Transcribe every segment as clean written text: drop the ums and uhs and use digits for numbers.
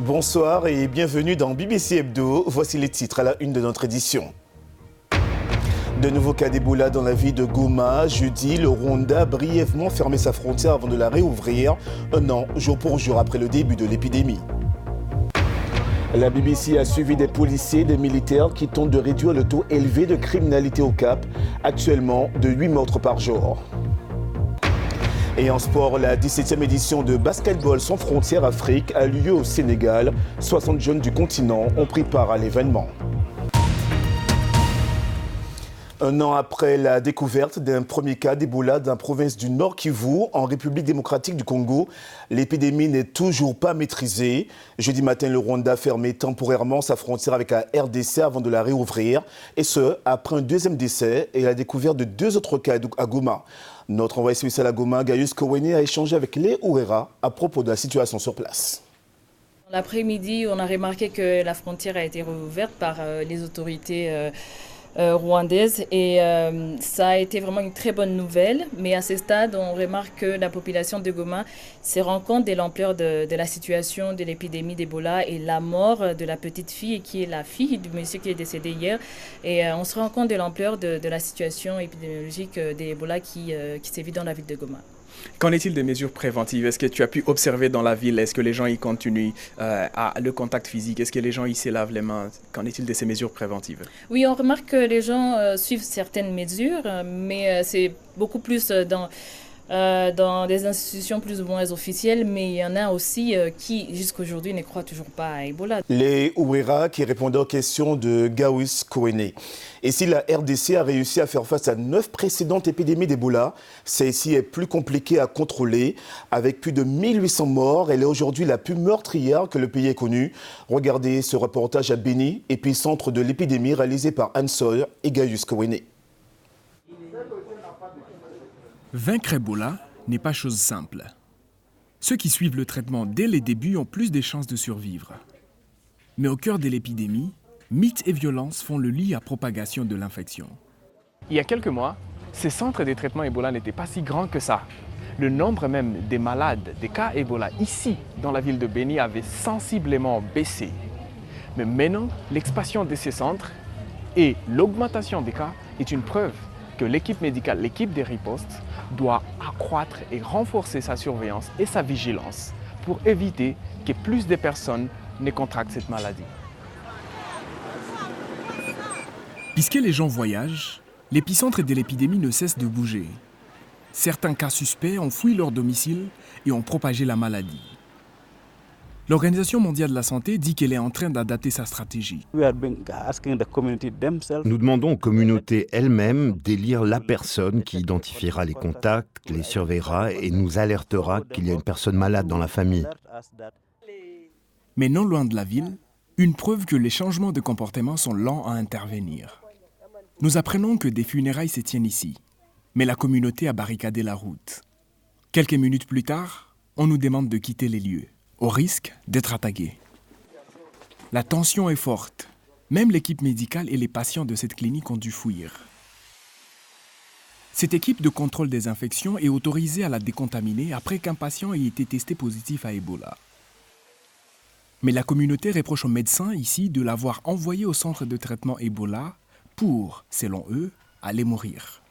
Bonsoir et bienvenue dans BBC Hebdo. Voici les titres à la une de notre édition. De nouveaux cas d'Ebola dans la ville de Goma. Jeudi, le Rwanda a brièvement fermé sa frontière avant de la réouvrir, un an, jour pour jour après le début de l'épidémie. La BBC a suivi des policiers et des militaires qui tentent de réduire le taux élevé de criminalité au Cap, actuellement de 8 meurtres par jour. Et en sport, la 17e édition de Basketball sans frontières Afrique a lieu au Sénégal. 60 jeunes du continent ont pris part à l'événement. Un an après la découverte d'un premier cas d'Ebola dans la province du Nord Kivu, en République démocratique du Congo, l'épidémie n'est toujours pas maîtrisée. Jeudi matin, le Rwanda a fermé temporairement sa frontière avec la RDC avant de la réouvrir. Et ce, après un deuxième décès et la découverte de 2 autres cas à Goma. Notre envoyé spécial à Goma, Gaius Kowene, a échangé avec les Ouera à propos de la situation sur place. L'après-midi, on a remarqué que la frontière a été rouverte par les autorités rwandaise et ça a été vraiment une très bonne nouvelle, mais à ce stade on remarque que la population de Goma se rend compte de l'ampleur de la situation de l'épidémie d'Ebola et la mort de la petite fille qui est la fille du monsieur qui est décédé hier, et on se rend compte de l'ampleur de la situation épidémiologique d'Ebola qui sévit dans la ville de Goma. Qu'en est-il des mesures préventives? Est-ce que tu as pu observer dans la ville? Est-ce que les gens y continuent à le contact physique? Est-ce que les gens y se lavent les mains? Qu'en est-il de ces mesures préventives? Oui, on remarque que les gens suivent certaines mesures, mais c'est beaucoup plus dans des institutions plus ou moins officielles, mais il y en a aussi qui, jusqu'à aujourd'hui, ne croient toujours pas à Ebola. Les Ouera qui répondaient aux questions de Gaius Kowene. Et si la RDC a réussi à faire face à 9 précédentes épidémies d'Ebola, celle-ci est plus compliquée à contrôler. Avec plus de 1800 morts, elle est aujourd'hui la plus meurtrière que le pays ait connue. Regardez ce reportage à Beni, épicentre de l'épidémie, réalisé par Anne Sol et Gaius Kowene. Vaincre Ebola n'est pas chose simple. Ceux qui suivent le traitement dès les débuts ont plus de chances de survivre. Mais au cœur de l'épidémie, mythes et violences font le lit à propagation de l'infection. Il y a quelques mois, ces centres de traitement Ebola n'étaient pas si grands que ça. Le nombre même des malades, des cas Ebola ici, dans la ville de Beni, avait sensiblement baissé. Mais maintenant, l'expansion de ces centres et l'augmentation des cas est une preuve que l'équipe médicale, l'équipe des ripostes, doit accroître et renforcer sa surveillance et sa vigilance pour éviter que plus de personnes ne contractent cette maladie. Puisque les gens voyagent, l'épicentre de l'épidémie ne cesse de bouger. Certains cas suspects ont fui leur domicile et ont propagé la maladie. L'Organisation mondiale de la santé dit qu'elle est en train d'adapter sa stratégie. Nous demandons aux communautés elles-mêmes d'élire la personne qui identifiera les contacts, les surveillera et nous alertera qu'il y a une personne malade dans la famille. Mais non loin de la ville, une preuve que les changements de comportement sont lents à intervenir. Nous apprenons que des funérailles se tiennent ici, mais la communauté a barricadé la route. Quelques minutes plus tard, on nous demande de quitter les lieux, au risque d'être attaqués. La tension est forte. Même l'équipe médicale et les patients de cette clinique ont dû fuir. Cette équipe de contrôle des infections est autorisée à la décontaminer après qu'un patient ait été testé positif à Ebola. Mais la communauté reproche aux médecins ici de l'avoir envoyé au centre de traitement Ebola pour, selon eux, aller mourir.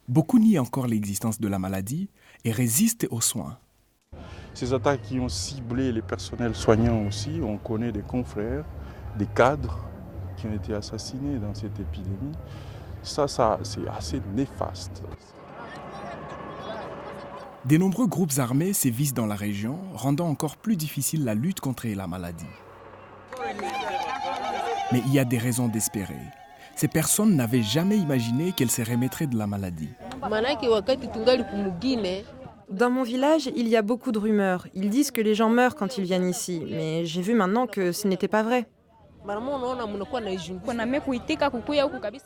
Beaucoup nient encore l'existence de la maladie et résistent aux soins. Ces attaques qui ont ciblé les personnels soignants aussi, on connaît des confrères, des cadres qui ont été assassinés dans cette épidémie. Ça c'est assez néfaste. De nombreux groupes armés sévissent dans la région, rendant encore plus difficile la lutte contre la maladie. Mais il y a des raisons d'espérer. Ces personnes n'avaient jamais imaginé qu'elles se remettraient de la maladie. Dans mon village, il y a beaucoup de rumeurs. Ils disent que les gens meurent quand ils viennent ici, mais j'ai vu maintenant que ce n'était pas vrai.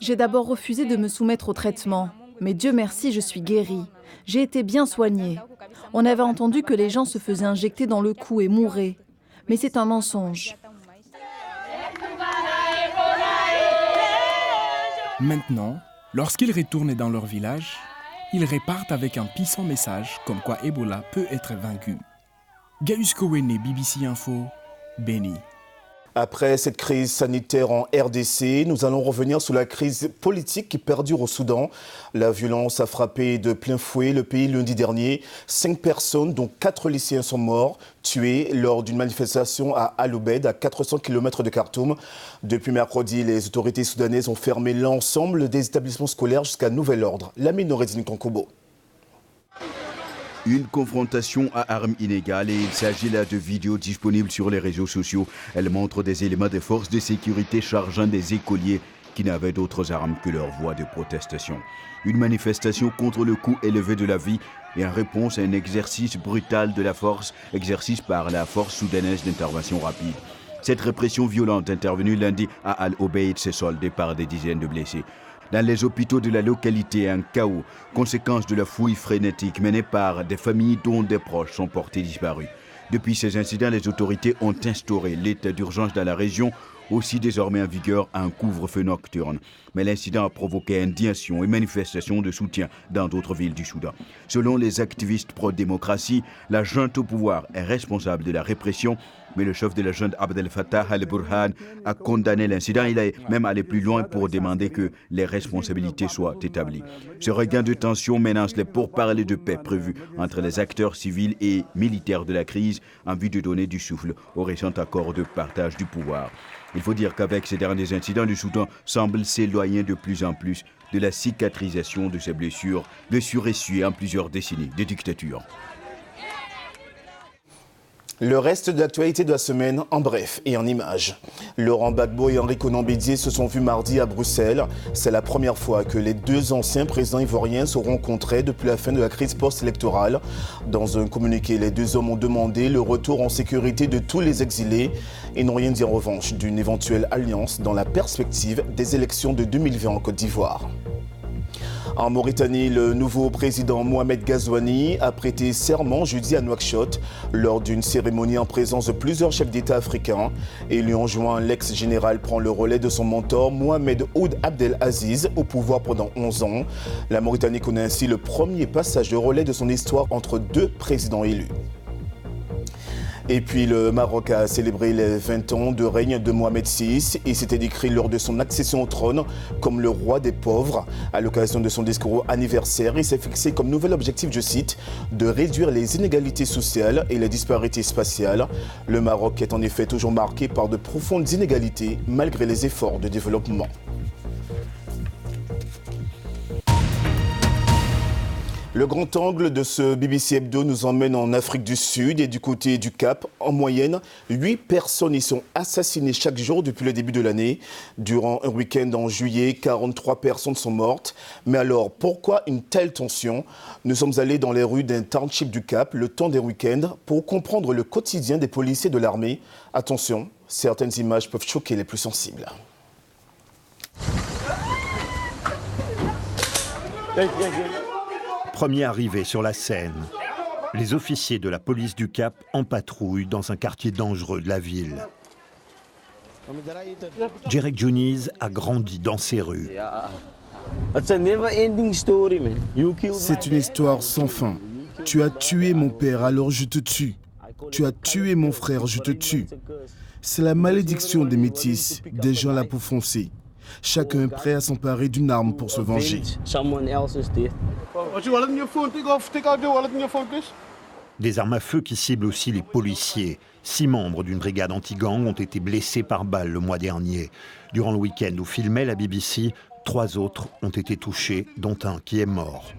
J'ai d'abord refusé de me soumettre au traitement, mais Dieu merci, je suis guérie. J'ai été bien soignée. On avait entendu que les gens se faisaient injecter dans le cou et mouraient. Mais c'est un mensonge. Maintenant, lorsqu'ils retournent dans leur village, ils repartent avec un puissant message comme quoi Ebola peut être vaincu. Gaius Kowene, BBC Info, Béni. Après cette crise sanitaire en RDC, nous allons revenir sur la crise politique qui perdure au Soudan. La violence a frappé de plein fouet le pays lundi dernier. 5 personnes, dont 4 lycéens, sont morts, tués lors d'une manifestation à Al-Obeid, à 400 km de Khartoum. Depuis mercredi, les autorités soudanaises ont fermé l'ensemble des établissements scolaires jusqu'à nouvel ordre. Lamine Noureddine Kankobo. Une confrontation à armes inégales et il s'agit là de vidéos disponibles sur les réseaux sociaux. Elle montre des éléments des forces de sécurité chargeant des écoliers qui n'avaient d'autres armes que leur voix de protestation. Une manifestation contre le coût élevé de la vie et en réponse à un exercice brutal de la force, exercice par la force soudanaise d'intervention rapide. Cette répression violente intervenue lundi à Al-Obeid s'est soldée par des dizaines de blessés. Dans les hôpitaux de la localité, un chaos, conséquence de la fouille frénétique menée par des familles dont des proches sont portés disparus. Depuis ces incidents, les autorités ont instauré l'état d'urgence dans la région, aussi désormais en vigueur à un couvre-feu nocturne. Mais l'incident a provoqué indignation et manifestations de soutien dans d'autres villes du Soudan. Selon les activistes pro-démocratie, la junte au pouvoir est responsable de la répression, mais le chef de la junte Abdel Fattah al-Burhan a condamné l'incident. Il est même allé plus loin pour demander que les responsabilités soient établies. Ce regain de tension menace les pourparlers de paix prévus entre les acteurs civils et militaires de la crise en vue de donner du souffle au récent accord de partage du pouvoir. Il faut dire qu'avec ces derniers incidents, le Soudan semble s'éloigner de plus en plus de la cicatrisation de ses blessures essuiées en plusieurs décennies de dictature. Le reste de l'actualité de la semaine en bref et en images. Laurent Gbagbo et Henri Konan Bédié se sont vus mardi à Bruxelles. C'est la première fois que les deux anciens présidents ivoiriens se rencontraient depuis la fin de la crise post-électorale. Dans un communiqué, les deux hommes ont demandé le retour en sécurité de tous les exilés et n'ont rien dit en revanche d'une éventuelle alliance dans la perspective des élections de 2020 en Côte d'Ivoire. En Mauritanie, le nouveau président Mohamed Ghazouani a prêté serment jeudi à Nouakchott lors d'une cérémonie en présence de plusieurs chefs d'État africains. Et lui en juin, l'ex-général prend le relais de son mentor Mohamed Ould Abdel Aziz au pouvoir pendant 11 ans. La Mauritanie connaît ainsi le premier passage de relais de son histoire entre deux présidents élus. Et puis le Maroc a célébré les 20 ans de règne de Mohamed VI et s'était décrit lors de son accession au trône comme le roi des pauvres. À l'occasion de son discours anniversaire, il s'est fixé comme nouvel objectif, je cite, de réduire les inégalités sociales et les disparités spatiales. Le Maroc est en effet toujours marqué par de profondes inégalités malgré les efforts de développement. Le grand angle de ce BBC Hebdo nous emmène en Afrique du Sud et du côté du Cap. En moyenne, 8 personnes y sont assassinées chaque jour depuis le début de l'année. Durant un week-end en juillet, 43 personnes sont mortes. Mais alors, pourquoi une telle tension? Nous sommes allés dans les rues d'un township du Cap le temps des week-ends pour comprendre le quotidien des policiers de l'armée. Attention, certaines images peuvent choquer les plus sensibles. Premier arrivé sur la scène, les officiers de la police du Cap en patrouille dans un quartier dangereux de la ville. Derek Jones a grandi dans ces rues. C'est une histoire sans fin. Tu as tué mon père, alors je te tue. Tu as tué mon frère, je te tue. C'est la malédiction des métis, des gens là pour foncer. Chacun est prêt à s'emparer d'une arme pour se venger. Des armes à feu qui ciblent aussi les policiers. 6 membres d'une brigade anti-gang ont été blessés par balle le mois dernier. Durant le week-end où filmait la BBC, 3 autres ont été touchés, dont un qui est mort.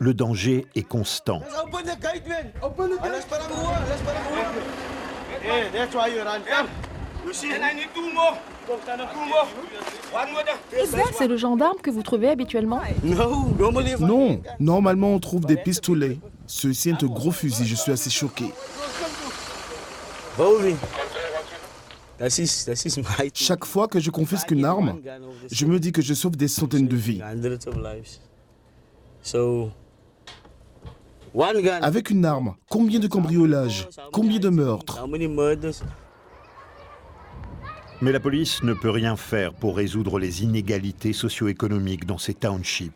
Le danger est constant. C'est le gendarme que vous trouvez habituellement? Non, normalement on trouve des pistolets. Ceci est un gros fusil, je suis assez choqué. Chaque fois que je confisque une arme, je me dis que je sauve des centaines de vies. Avec une arme, combien de cambriolages, combien de meurtres? Mais la police ne peut rien faire pour résoudre les inégalités socio-économiques dans ces townships.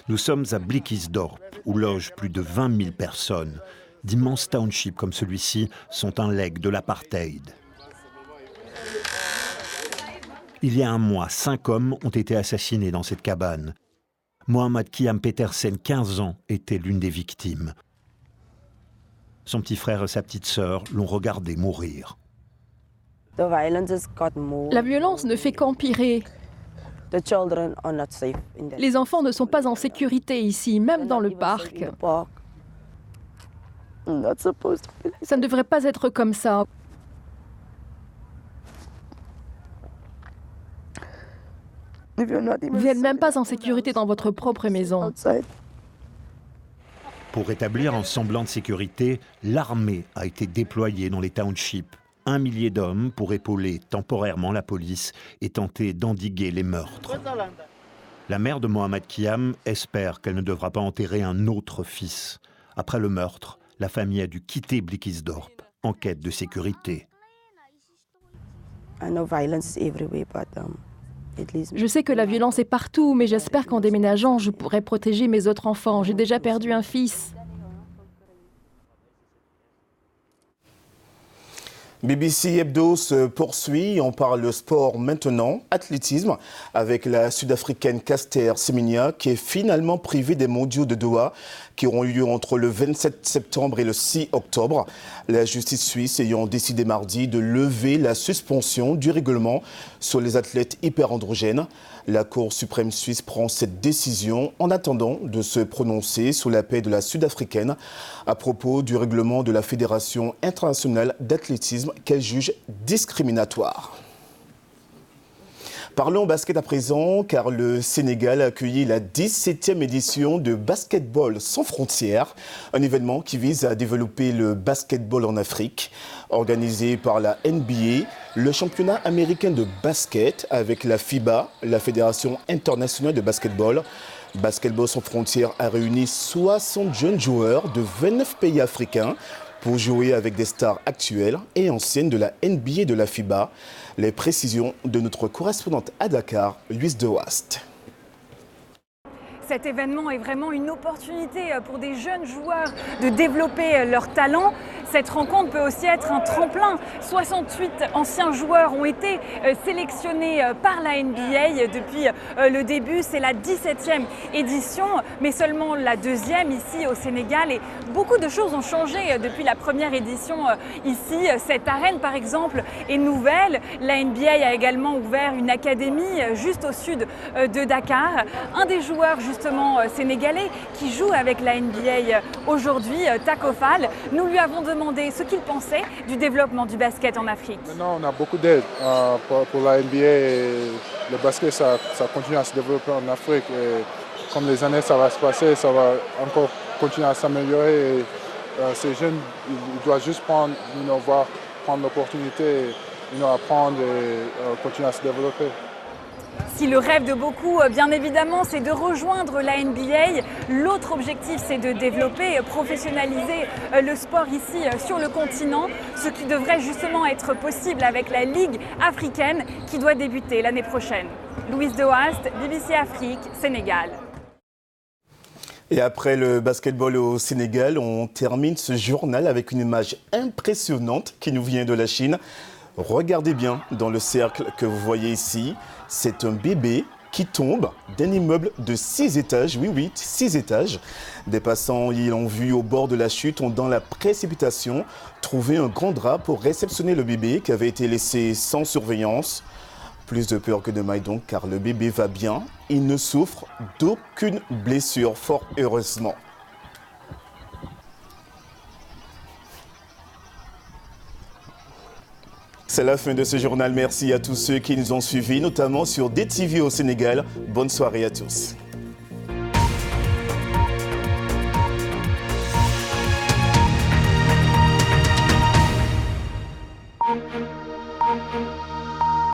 Nous sommes à Blikkiesdorp, où logent plus de 20 000 personnes. D'immenses townships comme celui-ci sont un legs de l'apartheid. Il y a un mois, 5 hommes ont été assassinés dans cette cabane. Mohamed Kiam Petersen, 15 ans, était l'une des victimes. Son petit frère et sa petite sœur l'ont regardé mourir. La violence ne fait qu'empirer. Les enfants ne sont pas en sécurité ici, même dans le parc. Ça ne devrait pas être comme ça. Vous n'êtes même pas en sécurité dans votre propre maison. Pour rétablir un semblant de sécurité, l'armée a été déployée dans les townships. 1 millier d'hommes pour épauler temporairement la police et tenter d'endiguer les meurtres. La mère de Mohamed Kiam espère qu'elle ne devra pas enterrer un autre fils. Après le meurtre, la famille a dû quitter Blikkiesdorp en quête de sécurité. Je sais que la violence est partout, mais j'espère qu'en déménageant, je pourrai protéger mes autres enfants. J'ai déjà perdu un fils. BBC Hebdo se poursuit, on parle sport maintenant, athlétisme, avec la Sud-Africaine Caster Semenya qui est finalement privée des mondiaux de Doha qui auront eu lieu entre le 27 septembre et le 6 octobre. La justice suisse ayant décidé mardi de lever la suspension du règlement sur les athlètes hyperandrogènes. La Cour suprême suisse prend cette décision en attendant de se prononcer sous la paix de la Sud-Africaine à propos du règlement de la Fédération internationale d'athlétisme qu'elle juge discriminatoire. Parlons basket à présent, car le Sénégal a accueilli la 17e édition de Basketball sans frontières, un événement qui vise à développer le basketball en Afrique. Organisé par la NBA, le championnat américain de basket avec la FIBA, la Fédération internationale de basketball. Basketball sans frontières a réuni 60 jeunes joueurs de 29 pays africains pour jouer avec des stars actuelles et anciennes de la NBA et de la FIBA. Les précisions de notre correspondante à Dakar, Louise De Wast. Cet événement est vraiment une opportunité pour des jeunes joueurs de développer leur talent. Cette rencontre peut aussi être un tremplin. 68 anciens joueurs ont été sélectionnés par la NBA depuis le début. C'est la 17e édition, mais seulement la 2e ici au Sénégal. Et beaucoup de choses ont changé depuis la première édition ici. Cette arène, par exemple, est nouvelle. La NBA a également ouvert une académie juste au sud de Dakar. Un des joueurs justement sénégalais qui joue avec la NBA aujourd'hui, Taco Fall, nous lui avons demandé ce qu'il pensait du développement du basket en Afrique. Maintenant, on a beaucoup d'aide pour la NBA. Et le basket, ça continue à se développer en Afrique. Et comme les années, ça va se passer, ça va encore continuer à s'améliorer. Ces jeunes, ils doivent juste prendre l'opportunité, apprendre et continuer à se développer. Si le rêve de beaucoup, bien évidemment, c'est de rejoindre la NBA, l'autre objectif, c'est de développer, professionnaliser le sport ici sur le continent, ce qui devrait justement être possible avec la Ligue africaine qui doit débuter l'année prochaine. Louise De Wast, BBC Afrique, Sénégal. Et après le basketball au Sénégal, on termine ce journal avec une image impressionnante qui nous vient de la Chine. Regardez bien dans le cercle que vous voyez ici, c'est un bébé qui tombe d'un immeuble de 6 étages, oui, 6 étages. Des passants y l'ont vu au bord de la chute, ont dans la précipitation trouvé un grand drap pour réceptionner le bébé qui avait été laissé sans surveillance. Plus de peur que de mal donc, car le bébé va bien, il ne souffre d'aucune blessure, fort heureusement. C'est la fin de ce journal. Merci à tous ceux qui nous ont suivis, notamment sur DTV au Sénégal. Bonne soirée à tous.